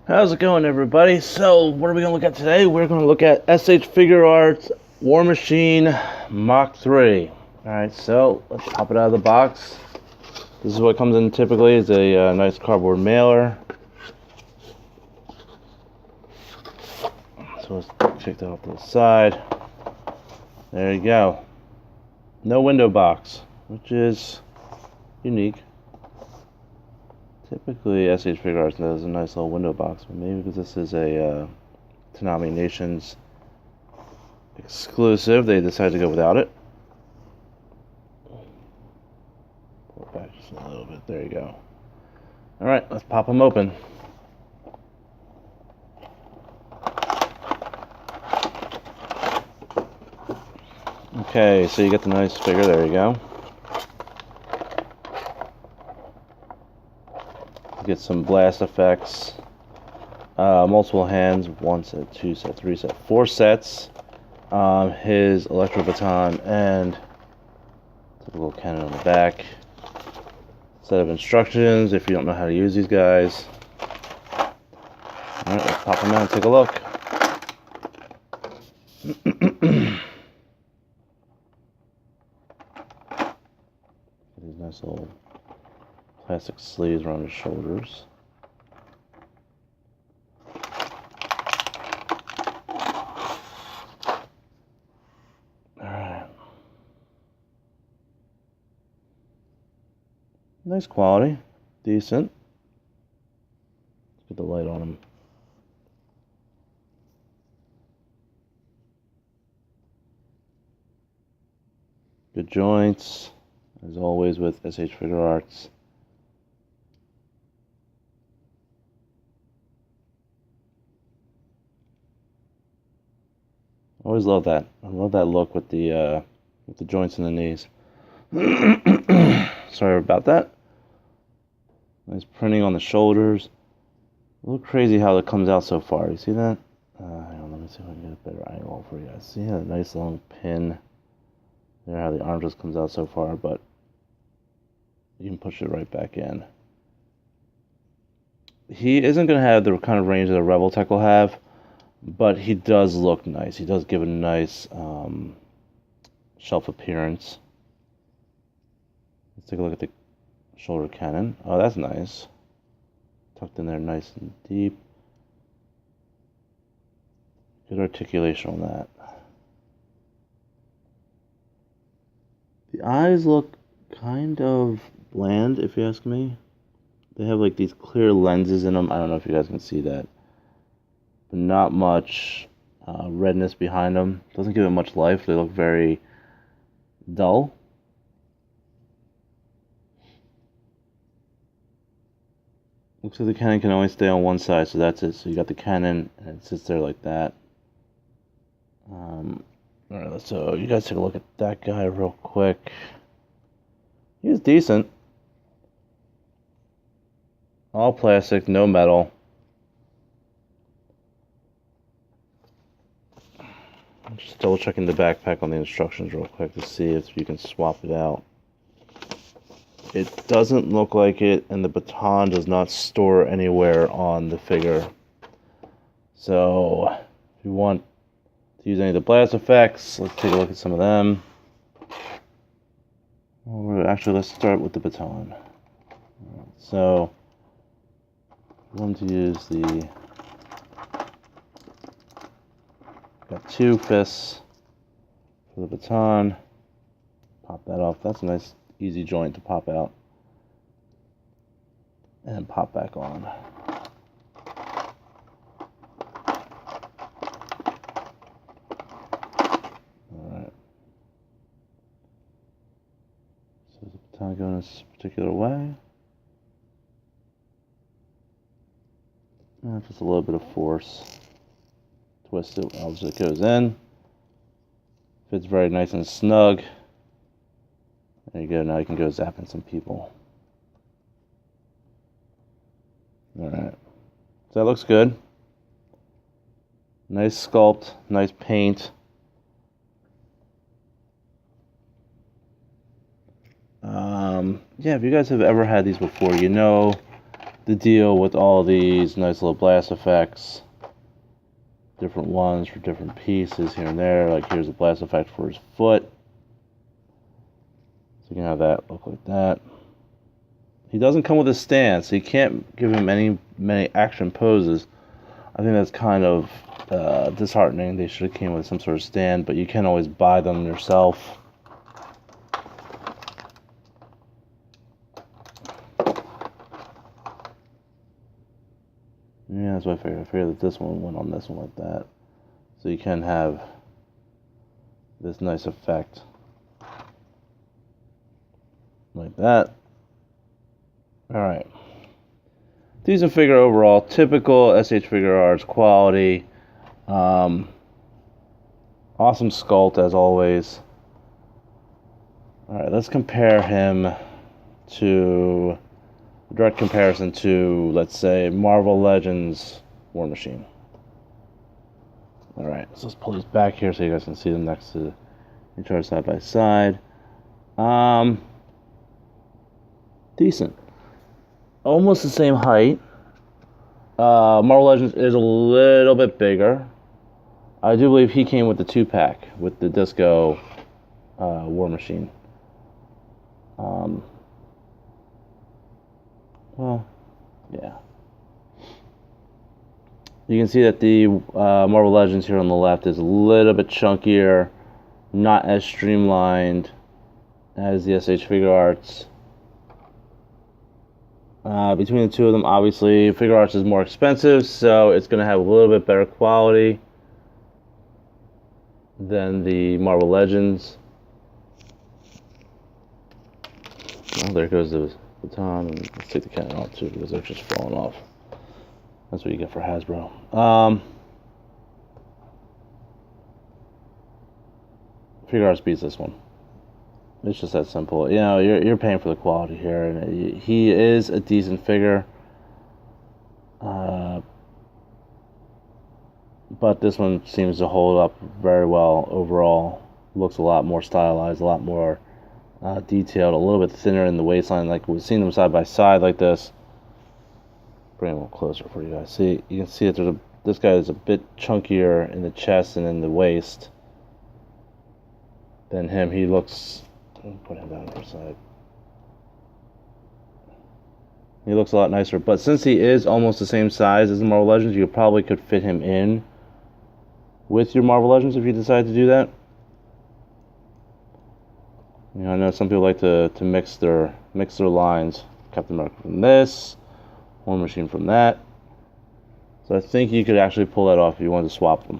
How's it going, everybody? So, what are we going to look at today? We're going to look at SH Figuarts War Machine Mach 3. Alright, so let's pop it out of the box. This is what comes in typically, is a nice cardboard mailer. So let's take that off to the side. There you go. No window box, which is unique. Typically, SH Figuarts does a nice little window box, but maybe because this is a Tanami Nations exclusive, they decided to go without it. Pull it back just a little bit. There you go. Alright, let's pop them open. Okay, so you get the nice figure. There you go. Get some blast effects, multiple hands, 1 set, 2 set, 3 set, 4 sets, his electro baton, and typical cannon on the back. Set of instructions if you don't know how to use these guys. Alright, let's pop them out and take a look. These nice little plastic sleeves around his shoulders. Alright. Nice quality. Decent. Let's get the light on him. Good joints, as always with SH Figuarts. Always love that. I love that look with the joints in the knees. Sorry about that. Nice printing on the shoulders. A little crazy how it comes out so far. You see that? Hang on, let me see if I can get a better angle for you guys. See how nice long pin there, how the arm just comes out so far, but you can push it right back in. He isn't going to have the kind of range that a Rebel Tech will have, but he does look nice. He does give a nice shelf appearance. Let's take a look at the shoulder cannon. Oh, that's nice. Tucked in there nice and deep. Good articulation on that. The eyes look kind of bland, if you ask me. They have like these clear lenses in them. I don't know if you guys can see that. But not much redness behind them. Doesn't give it much life. They look very dull. Looks like the cannon can only stay on one side, so that's it. So you got the cannon, and it sits there like that. Alright, so you guys take a look at that guy real quick. He's decent. All plastic, no metal. I'm just double checking the backpack on the instructions real quick to see if you can swap it out. It doesn't look like it, and the baton does not store anywhere on the figure. So, if you want to use any of the blast effects, let's take a look at some of them. Well, actually, let's start with the baton. So, I want to use the... Got 2 fists for the baton. Pop that off. That's a nice, easy joint to pop out. And pop back on. Alright. So is the baton going this particular way? Just a little bit of force. Twist it as it goes in. Fits very nice and snug. There you go. Now you can go zapping some people. Alright. So that looks good. Nice sculpt. Nice paint. Yeah, if you guys have ever had these before, you know the deal with all these nice little blast effects. Different ones for different pieces here and there. Like here's a blast effect for his foot. So you can have that look like that. He doesn't come with a stand, so you can't give him many action poses. I think that's kind of disheartening. They should have came with some sort of stand, but you can always buy them yourself. Yeah, that's what I figured. I figured that this one went on this one like that. So you can have this nice effect. Like that. Alright. Decent figure overall. Typical SH Figuarts quality. Awesome sculpt as always. Alright, let's compare him to... direct comparison to, let's say, Marvel Legends War Machine. Alright, so let's pull these back here so you guys can see them next to each other side by side. Decent. Almost the same height. Marvel Legends is a little bit bigger. I do believe he came with the 2-pack with the Disco War Machine. Well, yeah. You can see that the Marvel Legends here on the left is a little bit chunkier, not as streamlined as the SH Figuarts. Between the two of them, obviously, Figuarts is more expensive, so it's going to have a little bit better quality than the Marvel Legends. Oh, there goes the baton, and let's take the cannon off too, because they're just falling off. That's what you get for Hasbro. Figuarts beats this one. It's just that simple. You know, you're paying for the quality here, and he is a decent figure. But this one seems to hold up very well overall. Looks a lot more stylized, a lot more detailed, a little bit thinner in the waistline. Like we've seen them side by side like this. Bring it a little closer for you guys. See, you can see that this guy is a bit chunkier in the chest and in the waist than him. He looks. Put him down for a side. He looks a lot nicer, but since he is almost the same size as the Marvel Legends, you probably could fit him in with your Marvel Legends if you decide to do that. You know, I know some people like to mix their lines. Captain America from this, War Machine from that. So I think you could actually pull that off if you wanted to swap them.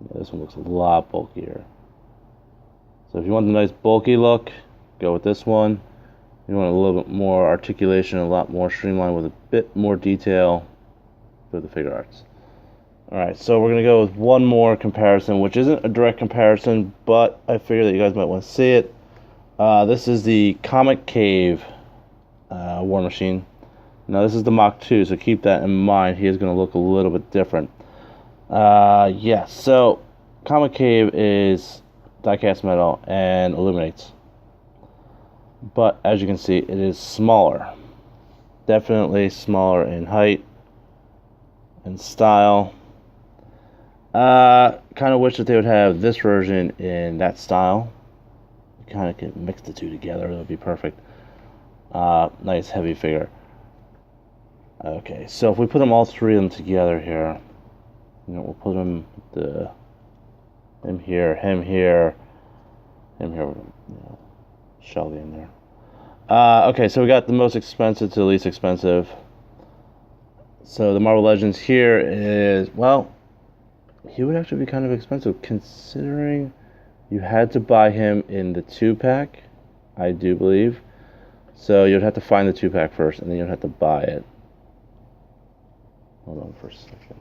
Yeah, this one looks a lot bulkier. So if you want the nice bulky look, go with this one. If you want a little bit more articulation, a lot more streamlined with a bit more detail, go with the Figuarts. Alright, so we're going to go with one more comparison, which isn't a direct comparison, but I figure that you guys might want to see it. This is the Comic Cave War Machine. Now this is the Mach 2, so keep that in mind. He is going to look a little bit different. Yeah, so Comic Cave is die-cast metal and illuminates. But as you can see, it is smaller. Definitely smaller in height and style. Kind of wish that they would have this version in that style. You kind of could mix the two together. That would be perfect. Nice heavy figure. Okay, so if we put them all three of them together here, you know, we'll put him him here, him here, you know, Shelby in there. Okay, so we got the most expensive to the least expensive. So the Marvel Legends here is, well, he would actually be kind of expensive considering you had to buy him in the 2-pack, I do believe. So you'd have to find the 2-pack first, and then you'd have to buy it. Hold on for a second.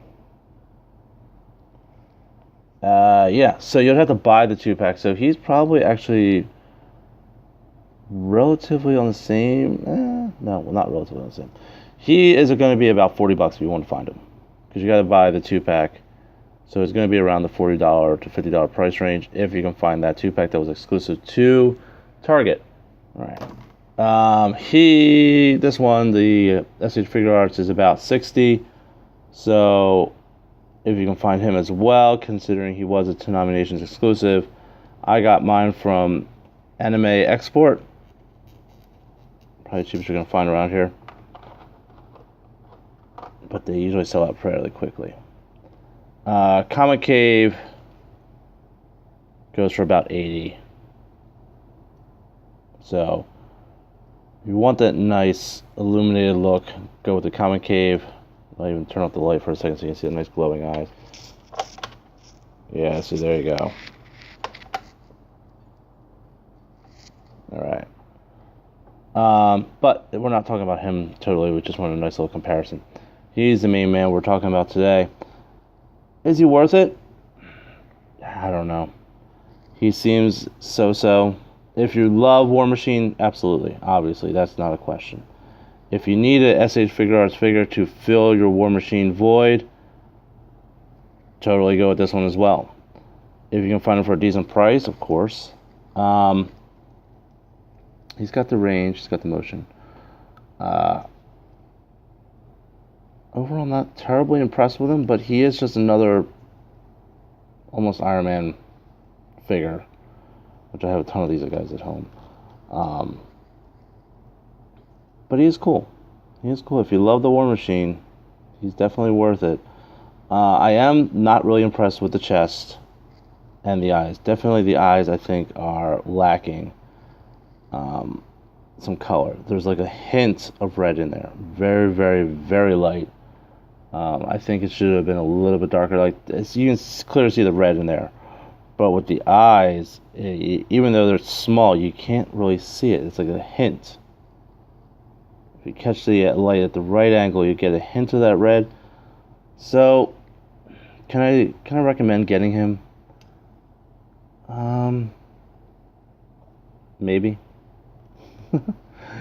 Yeah, so you'd have to buy the 2-pack. So he's probably actually relatively on the same. No, well, not relatively on the same. He is going to be about $40 if you want to find him, because you got to buy the 2-pack. So it's going to be around the $40 to $50 price range if you can find that 2-pack that was exclusive to Target. All right. This one, the SH Figuarts, is about 60. So if you can find him as well, considering he was a Denominations exclusive. I got mine from Anime Export. Probably the cheapest you're going to find around here. But they usually sell out fairly quickly. Comic Cave goes for about 80. So if you want that nice illuminated look, go with the Comic Cave. I'll even turn off the light for a second so you can see the nice glowing eyes. Yeah, see, there you go. Alright. But we're not talking about him totally, we just want a nice little comparison. He's the main man we're talking about today. Is he worth it? I don't know. He seems so-so. If you love War Machine, absolutely. Obviously, that's not a question. If you need a SH Figuarts figure to fill your War Machine void, totally go with this one as well. If you can find him for a decent price, of course. He's got the range, he's got the motion. Overall, not terribly impressed with him, but he is just another almost Iron Man figure, which I have a ton of these guys at home. But he is cool. He is cool. If you love the War Machine, he's definitely worth it. I am not really impressed with the chest and the eyes. Definitely the eyes, I think, are lacking some color. There's like a hint of red in there. Very, very, very light. I think it should have been a little bit darker. Like you can clearly see the red in there. But with the eyes, even though they're small, you can't really see it. It's like a hint. If you catch the light at the right angle, you get a hint of that red. So, can I recommend getting him? Maybe.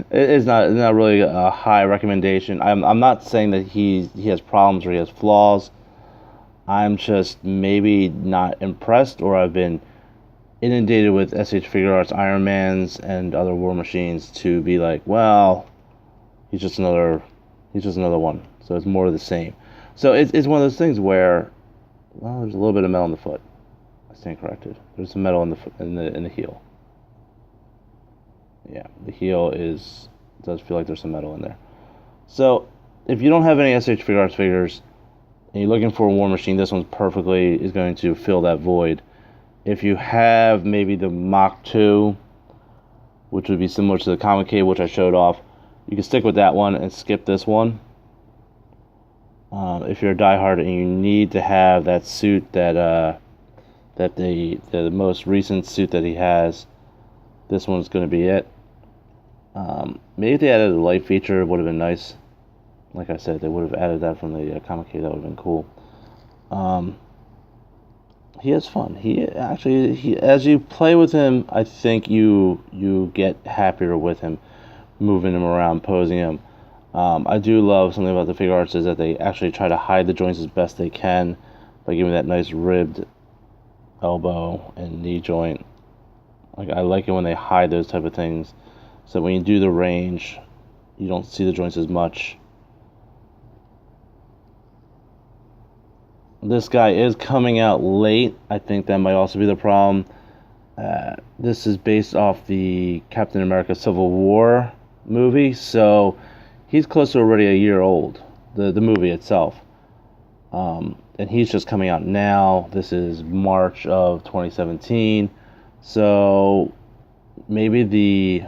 It's not really a high recommendation. I'm not saying that he has problems or he has flaws. I'm just maybe not impressed, or I've been inundated with SH Figuarts Iron Mans and other War Machines to be like, well, he's just another one. So it's more of the same. So it's one of those things where, well, there's a little bit of metal in the foot. I stand corrected. There's some metal in the foot, in the heel. Yeah, the heel does feel like there's some metal in there. So if you don't have any SH Figuarts figures and you're looking for a War Machine, this one perfectly is going to fill that void. If you have maybe the Mach 2, which would be similar to the Comic Cave, which I showed off, you can stick with that one and skip this one. If you're a diehard and you need to have that suit that the most recent suit that he has, this one's going to be it. Maybe if they added a light feature, it would have been nice. Like I said, they would have added that from the Comic Cave. That would have been cool. He has fun. He as you play with him, I think you get happier with him, moving him around, posing him. I do love something about the Figuarts is that they actually try to hide the joints as best they can by giving that nice ribbed elbow and knee joint. Like, I like it when they hide those type of things, so when you do the range, you don't see the joints as much. This guy is coming out late. I think that might also be the problem. This is based off the Captain America Civil War movie, so he's close to already a year old, the movie itself. And he's just coming out now. This is March of 2017. So maybe the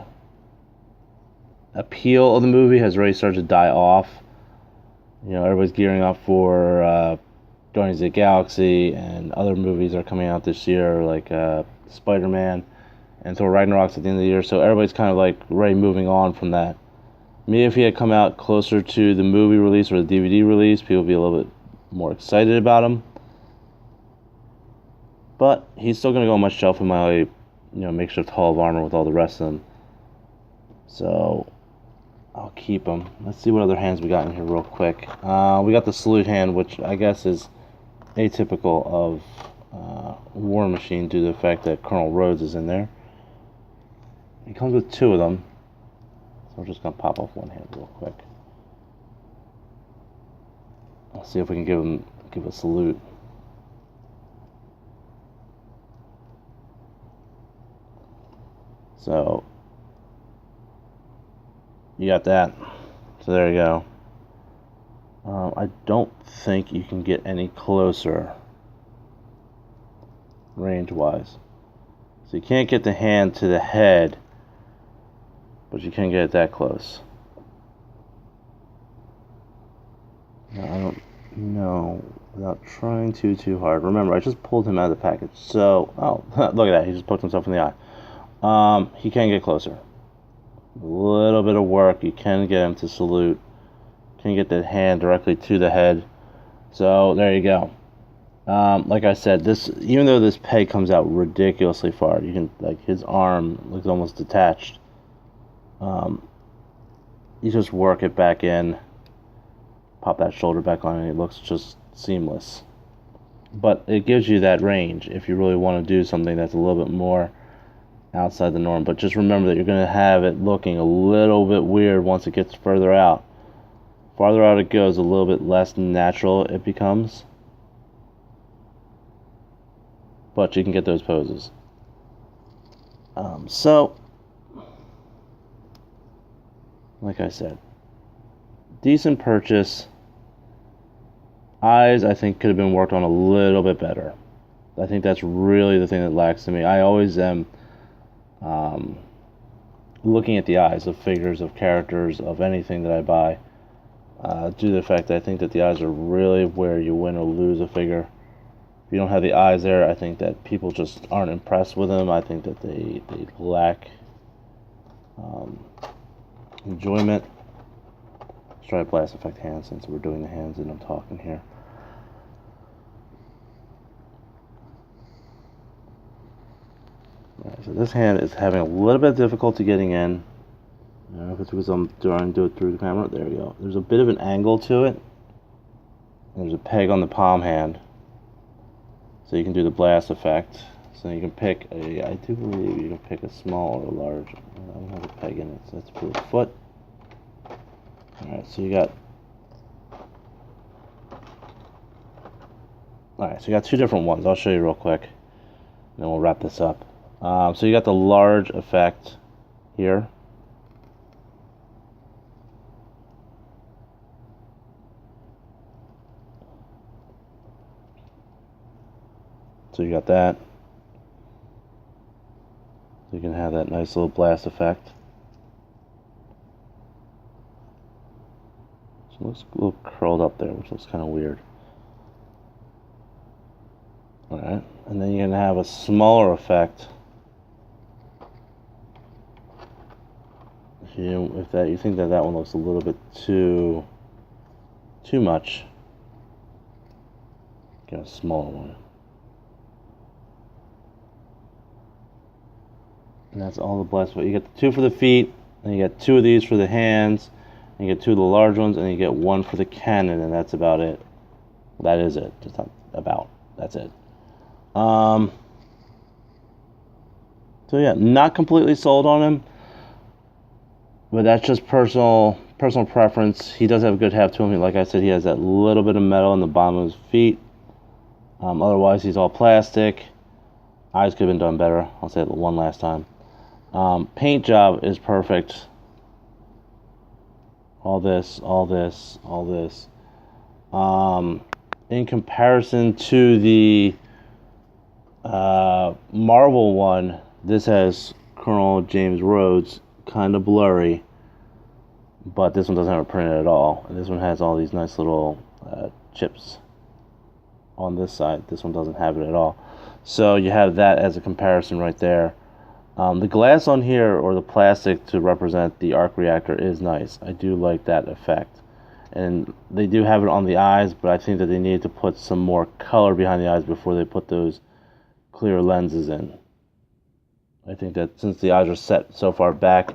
appeal of the movie has already started to die off. You know, everybody's gearing up for Guardians of the Galaxy, and other movies are coming out this year, like Spider-Man and Thor Ragnarok's at the end of the year. So everybody's kind of like already moving on from that. Maybe if he had come out closer to the movie release or the DVD release, people would be a little bit more excited about him. But he's still going to go on my shelf in my, makeshift hall of armor with all the rest of them. So I'll keep him. Let's see what other hands we got in here real quick. We got the salute hand, which I guess is atypical of War Machine due to the fact that Colonel Rhodes is in there. He comes with two of them. So I'm just going to pop off one hand real quick. Let's see if we can give a salute. So you got that. So there you go. I don't think you can get any closer range-wise. So you can't get the hand to the head, but you can get it that close. Now, I don't know, without trying too hard. Remember, I just pulled him out of the package. So, oh, look at that. He just poked himself in the eye. He can get closer. A little bit of work. You can get him to salute. Can get the hand directly to the head. So there you go. Like I said, this, even though this peg comes out ridiculously far, you can, like, his arm looks almost detached. You just work it back in, pop that shoulder back on, and it looks just seamless. But it gives you that range if you really want to do something that's a little bit more outside the norm. But just remember that you're going to have it looking a little bit weird once it gets further out. Farther out it goes, a little bit less natural it becomes. But you can get those poses. So, like I said, decent purchase. Eyes, I think, could have been worked on a little bit better. I think that's really the thing that lacks to me. I always am looking at the eyes of figures, of characters, of anything that I buy. Due to the fact that I think that the eyes are really where you win or lose a figure. If you don't have the eyes there, I think that people just aren't impressed with them. I think that they lack enjoyment. Let's try a blast effect hand since we're doing the hands and I'm talking here. Alright, so this hand is having a little bit of difficulty getting in. I don't know if it's because I'm trying to do it through the camera. There we go. There's a bit of an angle to it. There's a peg on the palm hand. So you can do the blast effect. So you can pick I do believe you can pick a small or a large. I don't have a peg in it, so that's for the foot. Alright, so you got... Alright, so you got two different ones. I'll show you real quick. And then we'll wrap this up. So you got the large effect here. So you got that. You can have that nice little blast effect. So it looks a little curled up there, which looks kind of weird. Alright, and then you're going to have a smaller effect. If you think that one looks a little bit too much, get a smaller one. And that's all the blast. You get the two for the feet, and you get two of these for the hands, and you get two of the large ones, and you get one for the cannon, and that's about it. That is it. Just not about. That's it. So yeah, not completely sold on him, but that's just personal preference. He does have a good heft to him. Like I said, he has that little bit of metal in the bottom of his feet. Otherwise, he's all plastic. Eyes could have been done better. I'll say it one last time. Paint job is perfect. All this. In comparison to the Marvel one, this has Colonel James Rhodes, kind of blurry, but this one doesn't have a print at all. And this one has all these nice little chips on this side. This one doesn't have it at all. So you have that as a comparison right there. The glass on here, or the plastic to represent the arc reactor, is nice. I do like that effect. And they do have it on the eyes, but I think that they need to put some more color behind the eyes before they put those clear lenses in. I think that since the eyes are set so far back,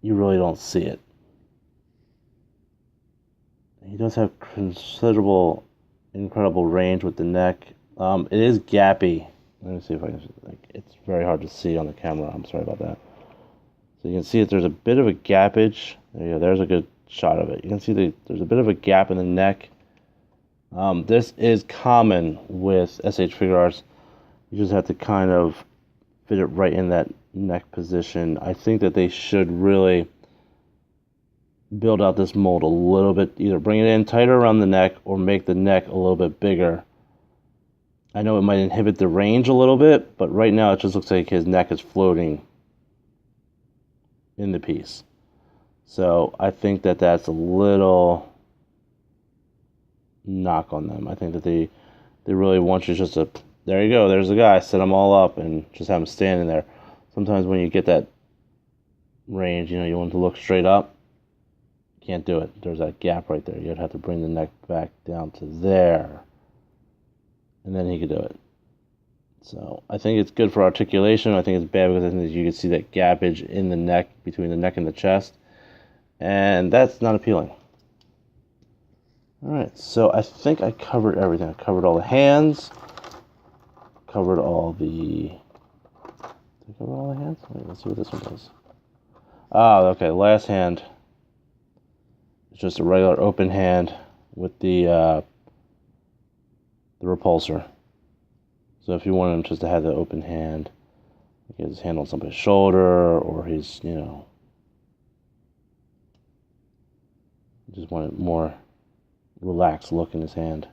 you really don't see it. He does have considerable, incredible range with the neck. It is gappy. Let me see if I can, it's very hard to see on the camera. I'm sorry about that. So you can see that there's a bit of a gappage. There you go. There's a good shot of it. You can see there's a bit of a gap in the neck. This is common with SH Figuarts. You just have to kind of fit it right in that neck position. I think that they should really build out this mold a little bit, either bring it in tighter around the neck or make the neck a little bit bigger. I know it might inhibit the range a little bit, but right now it just looks like his neck is floating in the piece. So I think that that's a little knock on them. I think that they really want you just to, there you go, there's the guy, set them all up and just have them standing there. Sometimes when you get that range, you want to look straight up. Can't do it. There's that gap right there. You'd have to bring the neck back down to there. And then he could do it. So I think it's good for articulation. I think it's bad because I think that you can see that gappage in the neck, between the neck and the chest. And that's not appealing. Alright, so I think I covered everything. I covered all the hands. Covered all the... Did I cover all the hands? Wait, let's see what this one does. Ah, okay, last hand. It's just a regular open hand with the repulsor. So if you want him just to have the open hand, get his hand on somebody's shoulder, or his, just want a more relaxed look in his hand.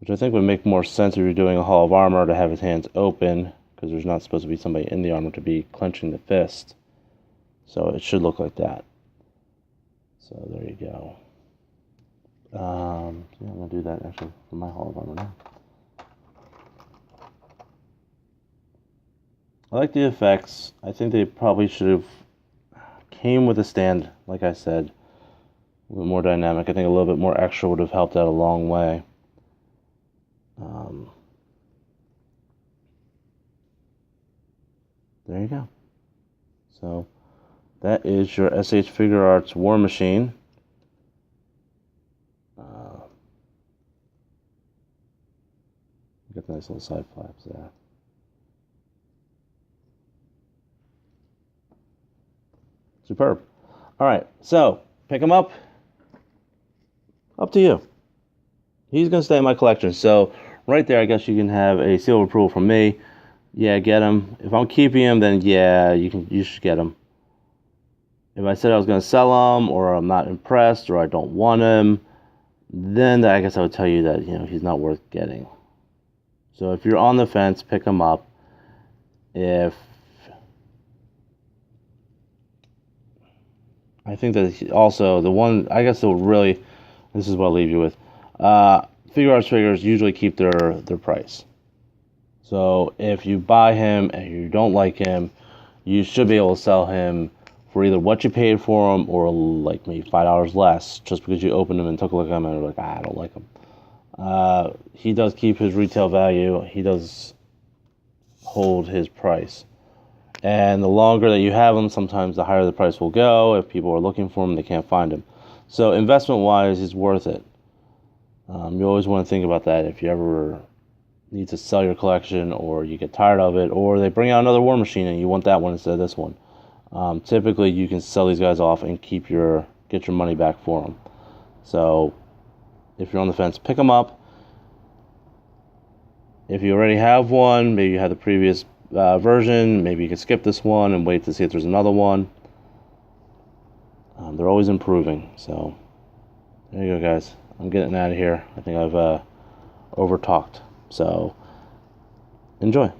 Which I think would make more sense if you're doing a Hall of Armor to have his hands open, because there's not supposed to be somebody in the armor to be clenching the fist. So it should look like that. So there you go. I'm going to do that actually for my Hall of Armor now. I like the effects. I think they probably should have came with a stand, like I said, a little more dynamic. I think a little bit more extra would have helped out a long way. There you go. So that is your SH Figuarts War Machine. Got nice little side flaps there. Superb. All right, so pick him up. Up to you. He's going to stay in my collection. So right there, I guess you can have a seal of approval from me. Yeah, get him. If I'm keeping him, then yeah, you should get him. If I said I was going to sell him, or I'm not impressed, or I don't want him, then I guess I would tell you that he's not worth getting. So if you're on the fence, pick him up. If I think that also the one, I guess really, this is what I'll leave you with. Figuarts figures usually keep their price. So if you buy him and you don't like him, you should be able to sell him for either what you paid for him or like maybe $5 less, just because you opened him and took a look at him and you're like, I don't like him. He does keep his retail value. He does hold his price. And the longer that you have him, sometimes the higher the price will go. If people are looking for him, they can't find him. So investment-wise, it's worth it. You always want to think about that if you ever need to sell your collection, or you get tired of it, or they bring out another War Machine and you want that one instead of this one. Typically, you can sell these guys off and get your money back for them. So if you're on the fence, pick them up. If you already have one, maybe you have the previous version, maybe you can skip this one and wait to see if there's another one. They're always improving. So there you go, guys. I'm getting out of here. I think I've over talked. So enjoy.